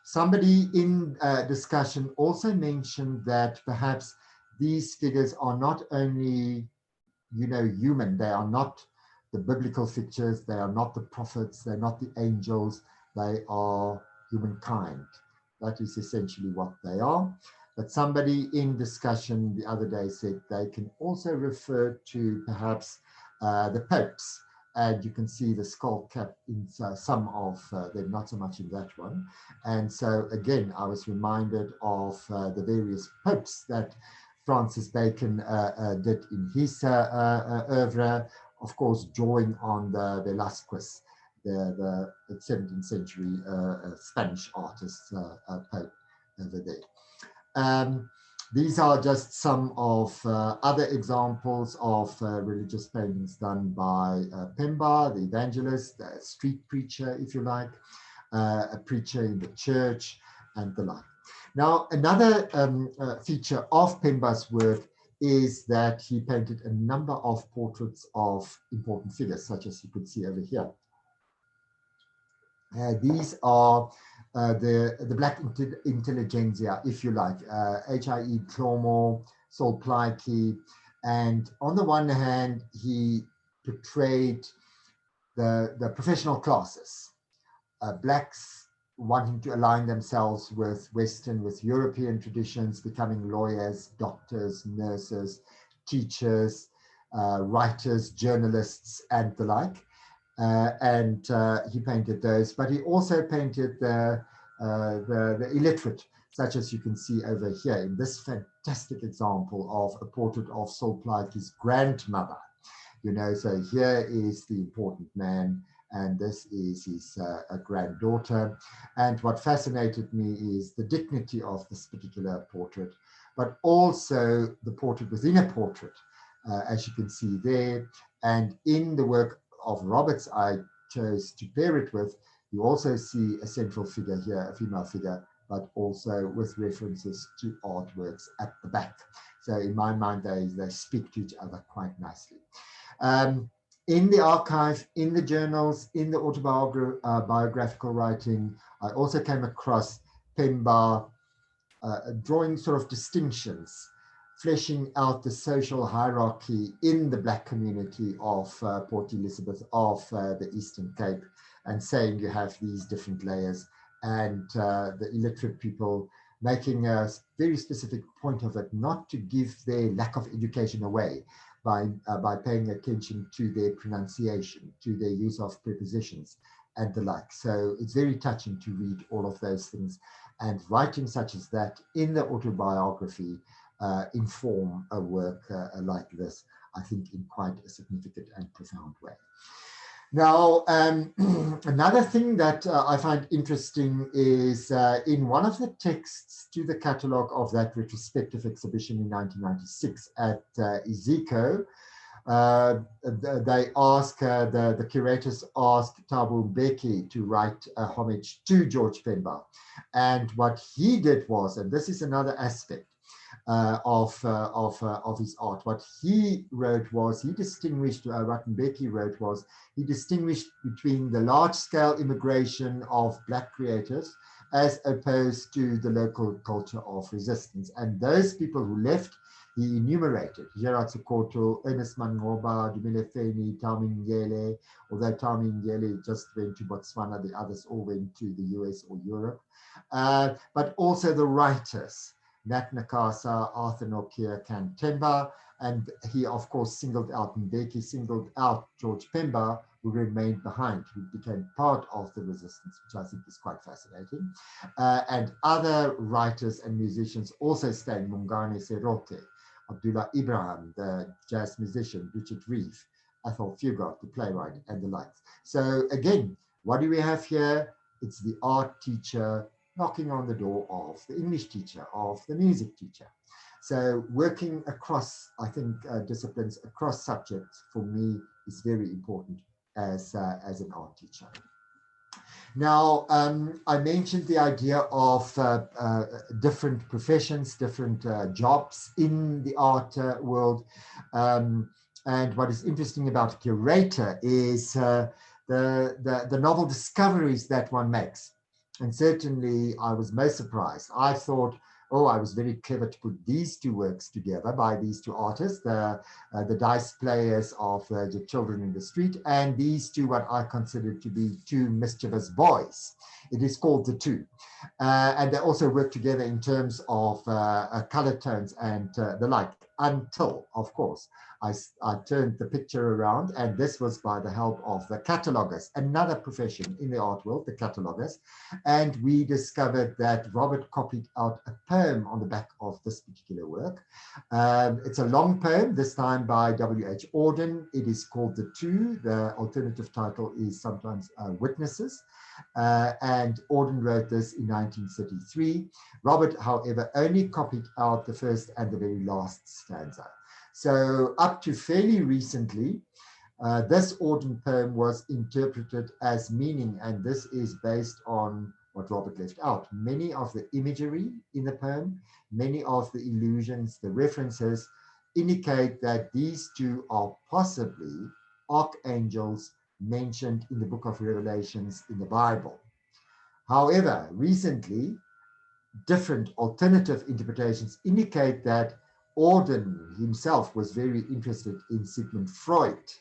Somebody in discussion also mentioned that perhaps these figures are not only, human. They are not the biblical figures. They are not the prophets. They're not the angels. They are humankind. That is essentially what they are. But somebody in discussion the other day said they can also refer to perhaps the popes and you can see the skull cap in some of them, not so much in that one. And so again, I was reminded of the various popes that Francis Bacon did in his oeuvre, of course, drawing on the Velázquez, the 17th century Spanish artist pope over there. These are just some of other examples of religious paintings done by Pemba, the evangelist, a street preacher, if you like, a preacher in the church, and the like. Now, another feature of Pemba's work is that he painted a number of portraits of important figures, such as you could see over here. These are the black intelligentsia, if you like, H.I.E. Clomo, Sol Plaatje, and on the one hand, he portrayed the professional classes, blacks wanting to align themselves with Western, with European traditions, becoming lawyers, doctors, nurses, teachers, writers, journalists, and the like. And he painted those, but he also painted the illiterate, such as you can see over here in this fantastic example of a portrait of Sol Plaatje's grandmother. You know, so here is the important man, and this is his granddaughter. And what fascinated me is the dignity of this particular portrait, but also the portrait within a portrait, as you can see there. And in the work of Roberts I chose to pair it with, you also see a central figure here, a female figure, but also with references to artworks at the back. So in my mind, they speak to each other quite nicely. In the archive, in the journals, in the autobiographical writing, I also came across Pemba drawing sort of distinctions, fleshing out the social hierarchy in the Black community of Port Elizabeth, of the Eastern Cape, and saying you have these different layers, and the illiterate people making a very specific point of it, not to give their lack of education away by paying attention to their pronunciation, to their use of prepositions and the like. So it's very touching to read all of those things, and writing such as that in the autobiography inform a work like this, I think, in quite a significant and profound way. Now, another thing that I find interesting is in one of the texts to the catalogue of that retrospective exhibition in 1996 at Iziko, they ask, the curators asked Thabo Mbeki to write a homage to George Pemba. And what he did was, and this is another aspect of his art, what he wrote was, he distinguished, what Mbeki wrote was, he distinguished between the large-scale immigration of Black creators as opposed to the local culture of resistance. And those people who left, he enumerated: Gerard Sekoto, Ernest Mangoba, Dumile Feni, Tami Ngele. Although Tami Ngele just went to Botswana, the others all went to the US or Europe. But also the writers, Nat Nakasa, Arthur Nokia, Can Temba, and he, of course, singled out, Mbeki singled out George Pemba, who remained behind, who became part of the resistance, which I think is quite fascinating. And other writers and musicians also stayed: Mungane Serote, Abdullah Ibrahim, the jazz musician, Richard Reeve, Athol Fugard, the playwright, and the like. So again, what do we have here? It's the art teacher knocking on the door of the English teacher, of the music teacher. So working across, I think, disciplines, across subjects, for me, is very important as an art teacher. Now, I mentioned the idea of different professions, different jobs in the art world. And what is interesting about curator is the novel discoveries that one makes. And certainly I was most surprised. I thought, oh, I was very clever to put these two works together by these two artists, the dice players of the children in the street, and these two, what I consider to be two mischievous boys. It is called The Two. And they also work together in terms of color tones and the like, until, of course, I turned the picture around, and this was by the help of the catalogers, another profession in the art world, the catalogers. And we discovered that Robert copied out a poem on the back of this particular work. It's a long poem, this time by W.H. Auden. It is called The Two. The alternative title is sometimes Witnesses. And Auden wrote this in 1933. Robert, however, only copied out the first and the very last stanza. So up to fairly recently, this Auden poem was interpreted as meaning, and this is based on what Robert left out. Many of the imagery in the poem, many of the illusions, the references indicate that these two are possibly archangels mentioned in the book of Revelations in the Bible. However, recently, different alternative interpretations indicate that Auden himself was very interested in Sigmund Freud,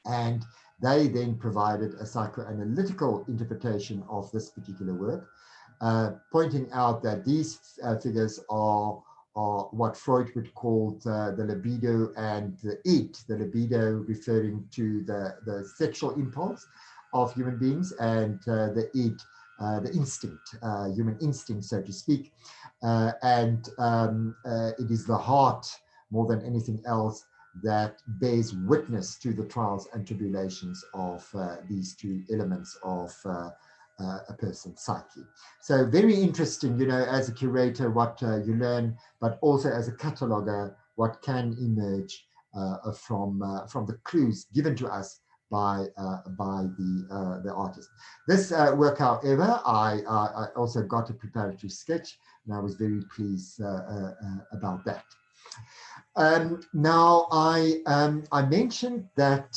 and they then provided a psychoanalytical interpretation of this particular work, pointing out that these figures are what Freud would call the libido and the id, the libido referring to the sexual impulse of human beings, and the id, the instinct, human instinct, so to speak. And it is the heart, more than anything else, that bears witness to the trials and tribulations of these two elements of a person's psyche. So very interesting, you know, as a curator, what you learn, but also as a cataloger, what can emerge from the clues given to us by the artist. This work, however, I also got a preparatory sketch, and I was very pleased about that. Now, I mentioned that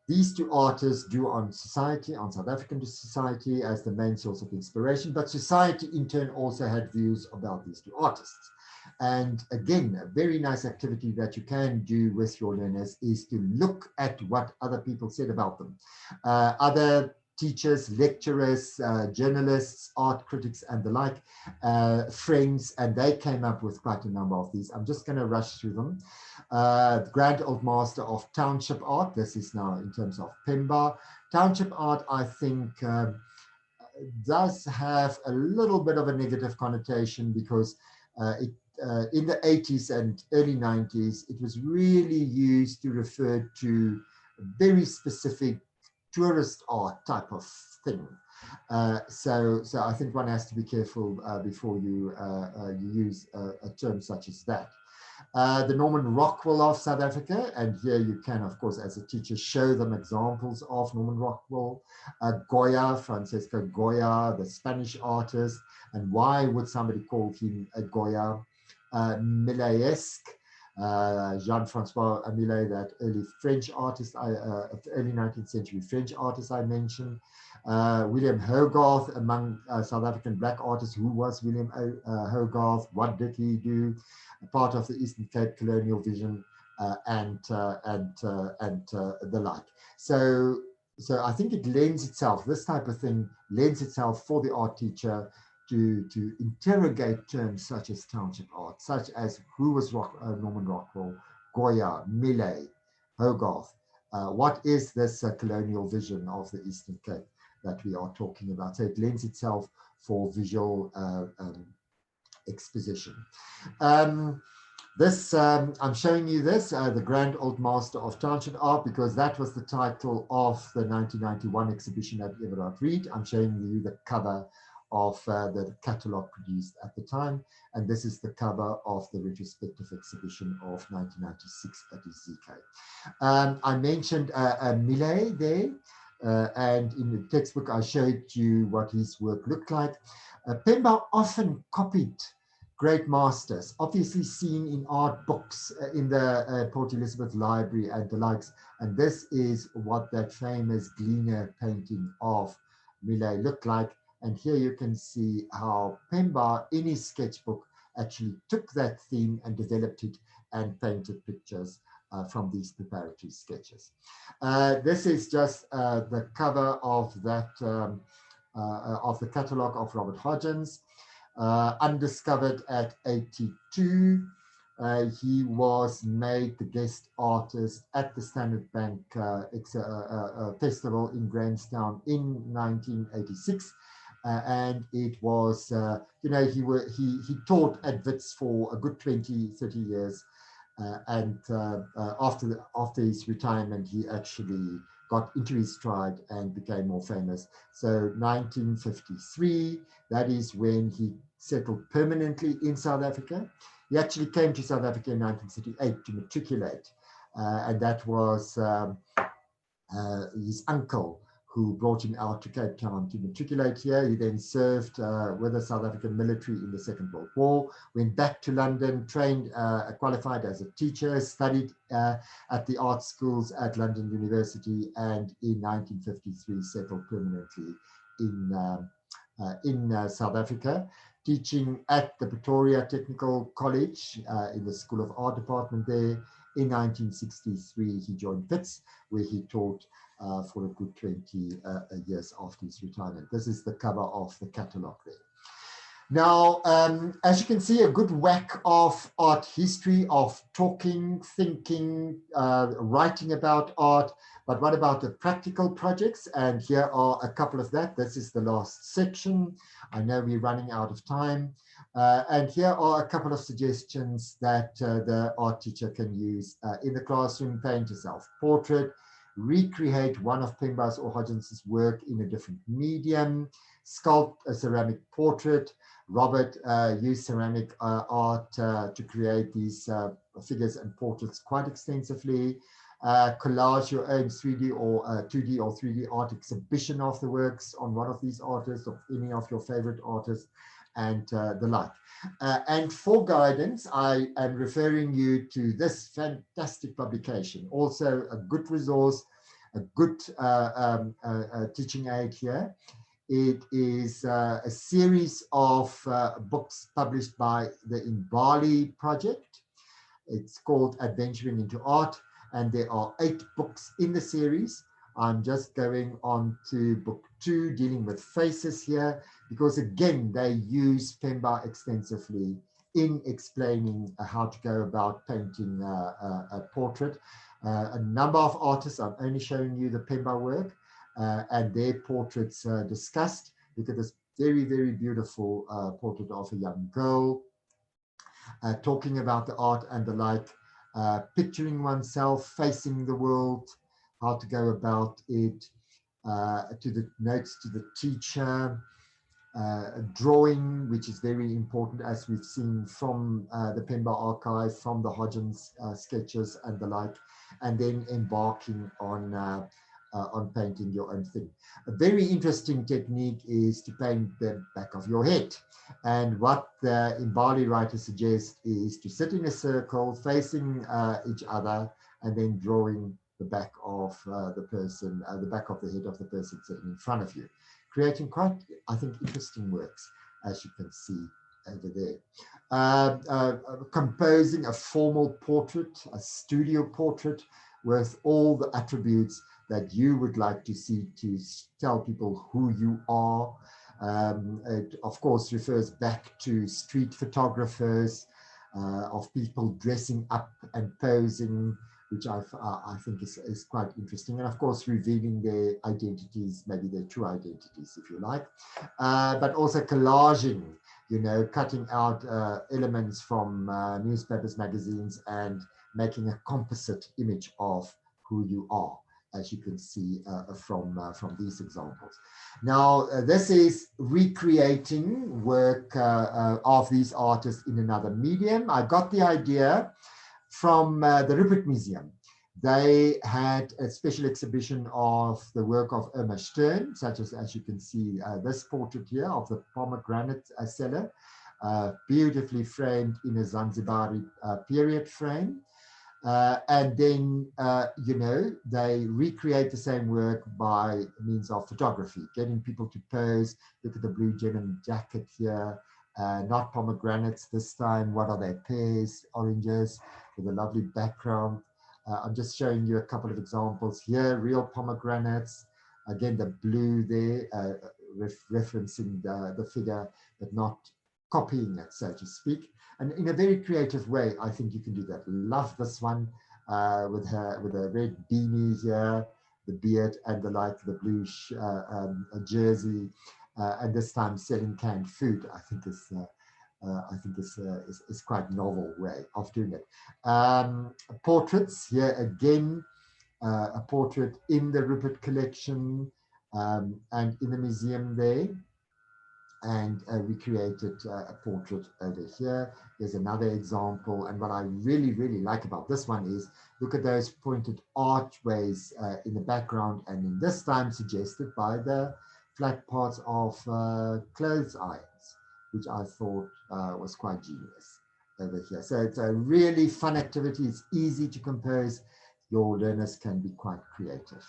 these two artists drew on society, on South African society, as the main source of inspiration, but society in turn also had views about these two artists. And again, a very nice activity that you can do with your learners is to look at what other people said about them. Other teachers, lecturers, journalists, art critics, and the like, friends, and they came up with quite a number of these. I'm just going to rush through them. The Grand Old Master of Township Art, this is now in terms of Pemba. Township art, I think, does have a little bit of a negative connotation because in the 80s and early 90s, it was really used to refer to very specific tourist art type of thing. So I think one has to be careful before you use a term such as that. The Norman Rockwell of South Africa, and here you can, of course, as a teacher, show them examples of Norman Rockwell. Goya, Francesco Goya, the Spanish artist, and why would somebody call him a Goya? Millet-esque, Jean-Francois Millet, that early French artist, early 19th century French artist I mentioned. William Hogarth, among South African Black artists. Who was William Hogarth? What did he do? Part of the Eastern Cape colonial vision, and the like. So I think it lends itself, this type of thing lends itself for the art teacher to interrogate terms such as township art, such as who was Norman Rockwell, Goya, Millet, Hogarth. What is this colonial vision of the Eastern Cape that we are talking about? So it lends itself for visual exposition. I'm showing you this, the Grand Old Master of Township Art, because that was the title of the 1991 exhibition at Everard Reed. I'm showing you the cover of the catalogue produced at the time, and this is the cover of the retrospective exhibition of 1996 at ZK. I mentioned Millet there, and in the textbook I showed you what his work looked like. Pemba often copied great masters, obviously seen in art books in the Port Elizabeth Library and the likes, and this is what that famous Gleaner painting of Millet looked like. And here you can see how Pemba, in his sketchbook, actually took that theme and developed it and painted pictures from these preparatory sketches. This is just the cover of that of the catalogue of Robert Hodgins, undiscovered at 82. He was made the guest artist at the Standard Bank Festival in Grahamstown in 1986. And it was, you know, he taught at Wits for a good 20-30 years. And after his retirement, he actually got into his stride and became more famous. So 1953, that is when he settled permanently in South Africa. He actually came to South Africa in 1938 to matriculate. And that was his uncle who brought him out to Cape Town to matriculate here. He then served with the South African military in the Second World War, went back to London, trained, qualified as a teacher, studied at the art schools at London University, and in 1953 settled permanently in South Africa, teaching at the Pretoria Technical College in the School of Art department there. In 1963, he joined Wits, where he taught for a good 20 years after his retirement. This is the cover of the catalogue there. Now, as you can see, a good whack of art history, of talking, thinking, writing about art, but what about the practical projects? And here are a couple of that. This is the last section. I know we're running out of time. And here are a couple of suggestions that the art teacher can use in the classroom. Paint a self-portrait, recreate one of Pemba's or Hodgins' work in a different medium, sculpt a ceramic portrait. Robert used ceramic art to create these figures and portraits quite extensively. Collage your own 3D or 2D or 3D art exhibition of the works on one of these artists or any of your favorite artists, and the like. And for guidance, I am referring you to this fantastic publication, also a good resource, a good teaching aid here. It is a series of books published by the Imbali Project. It's called Adventuring into Art, and there are 8 books in the series. I'm just going on to book 2, dealing with faces here, because again, they use Pemba extensively in explaining how to go about painting a portrait. A number of artists, I'm only showing you the Pemba work, and their portraits discussed. Look at this very, very beautiful portrait of a young girl, talking about the art and the like, picturing oneself, facing the world, how to go about it, to the notes to the teacher, drawing, which is very important, as we've seen from the Pemba Archive, from the Hodgins sketches and the like, and then embarking on painting your own thing. A very interesting technique is to paint the back of your head. And what the Imbali writer suggests is to sit in a circle facing each other and then drawing the back of the person, the back of the head of the person sitting in front of you, creating quite, I think, interesting works, as you can see over there. Composing a formal portrait, a studio portrait, with all the attributes that you would like to see to tell people who you are. It, of course, refers back to street photographers, of people dressing up and posing, which I think is quite interesting. And of course, revealing their identities, maybe their true identities, if you like. But also collaging, you know, cutting out elements from newspapers, magazines, and making a composite image of who you are, as you can see from these examples. Now, this is recreating work of these artists in another medium. I got the idea from the Rupert Museum. They had a special exhibition of the work of Irma Stern, such as you can see this portrait here of the pomegranate seller, beautifully framed in a Zanzibari period frame. And then, you know, they recreate the same work by means of photography, getting people to pose. Look at the blue denim jacket here, not pomegranates this time. What are they? Pears, oranges, with a lovely background. I'm just showing you a couple of examples here, real pomegranates. Again, the blue there, referencing the figure, but not copying it, so to speak. And in a very creative way, I think you can do that. Love this one with a red beanie here, the beard and the blue jersey, and this time selling canned food. I think is quite novel way of doing it. Portraits here again, a portrait in the Rupert collection and in the museum there. And we created a portrait over here. There's another example. And what I really, really like about this one is, look at those pointed archways in the background, and in this time suggested by the flat parts of clothes irons, which I thought was quite genius over here. So it's a really fun activity. It's easy to compose. Your learners can be quite creative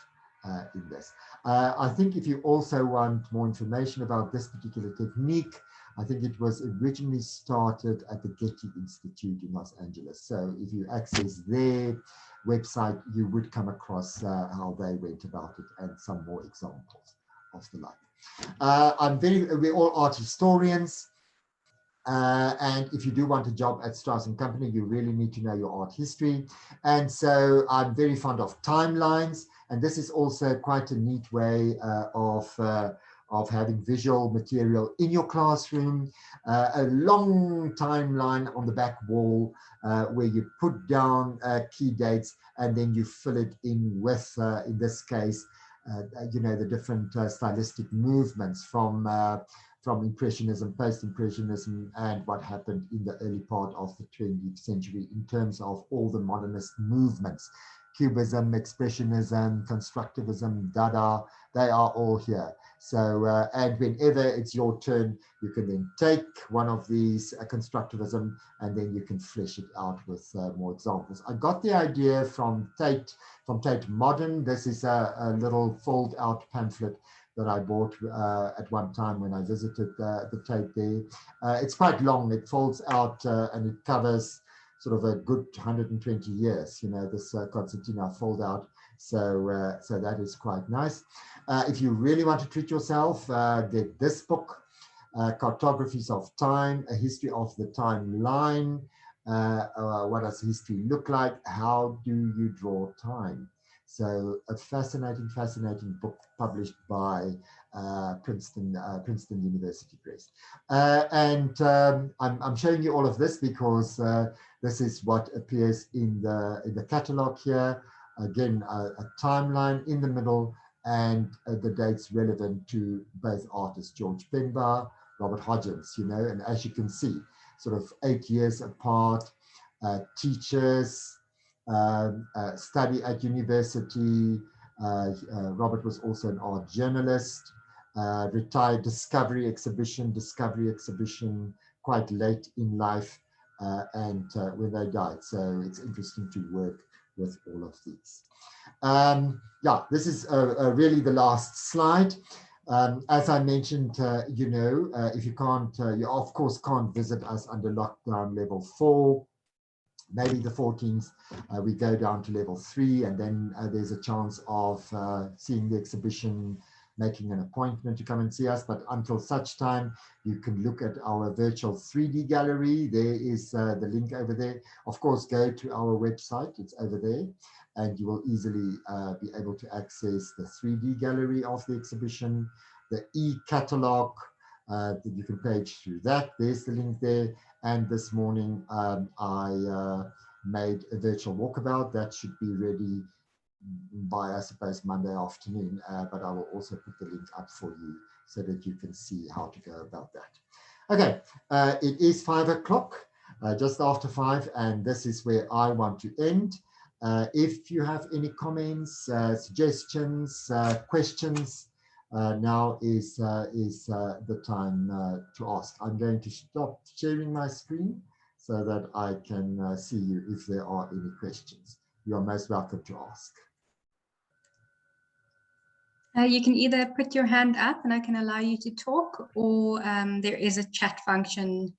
in this. I think if you also want more information about this particular technique, I think it was originally started at the Getty Institute in Los Angeles. So if you access their website, you would come across how they went about it and some more examples of the like. We're all art historians. And if you do want a job at Strauss & Company, you really need to know your art history. And so I'm very fond of timelines. And this is also quite a neat way of having visual material in your classroom. A long timeline on the back wall where you put down key dates and then you fill it in with, in this case, the different stylistic movements from Impressionism, post-Impressionism, and what happened in the early part of the 20th century in terms of all the modernist movements. Cubism, Expressionism, Constructivism, Dada, they are all here. So, and whenever it's your turn, you can then take one of these Constructivism and then you can flesh it out with more examples. I got the idea from Tate Modern. This is a little fold out pamphlet that I bought at one time when I visited the Tate there. It's quite long. It folds out and it covers sort of a good 120 years, this concertina fold out. So, so that is quite nice. If you really want to treat yourself, get this book, Cartographies of Time, A History of the Timeline. What does history look like? How do you draw time? So a fascinating book published by Princeton University Press. I'm showing you all of this because this is what appears in the catalog here. Again, a timeline in the middle and the dates relevant to both artists, George Pemba, Robert Hodgins, and as you can see, sort of 8 years apart, teachers, study at university. Robert was also an art journalist, retired Discovery exhibition, quite late in life, and when they died. So it's interesting to work with all of these. Yeah, this is really the last slide. As I mentioned, if you can't, you of course can't visit us under lockdown level 4. Maybe the 14th, we go down to level 3, and then there's a chance of seeing the exhibition, making an appointment to come and see us. But until such time, you can look at our virtual 3D gallery. There is the link over there. Of course, go to our website, it's over there, and you will easily be able to access the 3D gallery of the exhibition, the e-catalog, that you can page through that. There's the link there. And this morning, I made a virtual walkabout that should be ready by, I suppose, Monday afternoon, but I will also put the link up for you so that you can see how to go about that. Okay, it is 5 o'clock, just after 5, and this is where I want to end. If you have any comments, suggestions, questions, now is the time to ask. I'm going to stop sharing my screen so that I can see you if there are any questions. You are most welcome to ask. You can either put your hand up and I can allow you to talk, or there is a chat function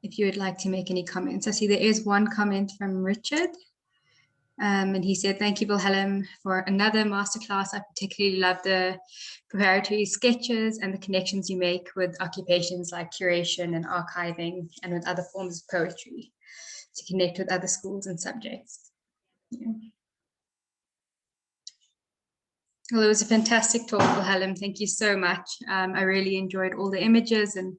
if you would like to make any comments. I see there is one comment from Richard. And he said, thank you, Wilhelm, for another masterclass. I particularly love the preparatory sketches and the connections you make with occupations like curation and archiving and with other forms of poetry to connect with other schools and subjects. Yeah. Well, it was a fantastic talk, Wilhelm. Thank you so much. I really enjoyed all the images and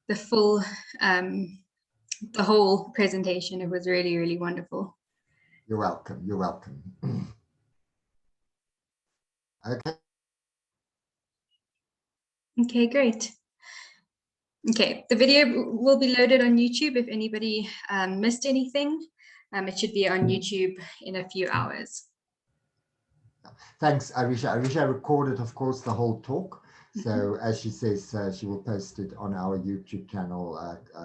the full, the whole presentation. It was really, really wonderful. You're welcome. You're welcome. Okay. Okay, great. Okay, the video will be loaded on YouTube if anybody missed anything. It should be on YouTube in a few hours. Thanks, Arisha. Arisha recorded, of course, the whole talk. So as she says, she will post it on our YouTube channel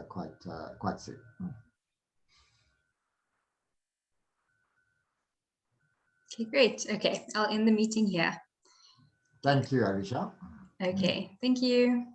quite soon. Okay, great. Okay, I'll end the meeting here. Thank you, Arisha. Okay, thank you.